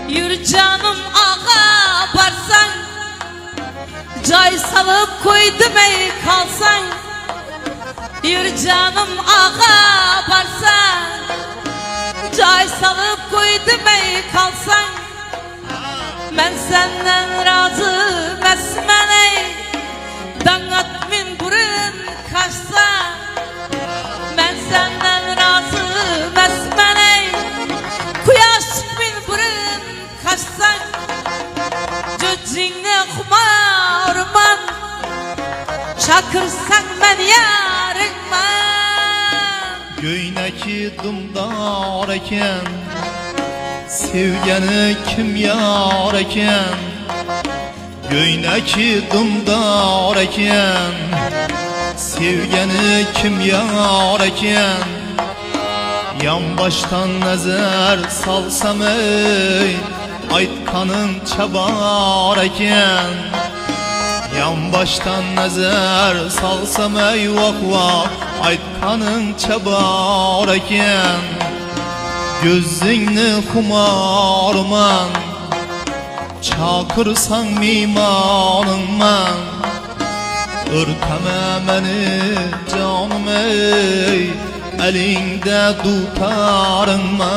Yürü canım ağa barsan, cay salıp koydum ey kalsan. Yürü canım ağa barsan, cay salıp koydum ey kalsan. Ben senden razı mesmen ey, dangat min burun kaçsa. Ben senden razı mesmen ey, kuyaş min burun kaçsa. Cücüğüne kumarman, çakırsan ben yarınman. Göyneki dumdar eken, sevgeni kim yar eken? Göyneki dumdar eken, sevgeni kim yar eken? Yan baştan nazar salsam ey, aytkanın çabar eken. Yan baştan nazar salsam ey vak vak, aytkanın çabar eken. Gözünü kumarman, çakırsan mimanınman. Ürkeme beni canım ey, elinde tutarınman.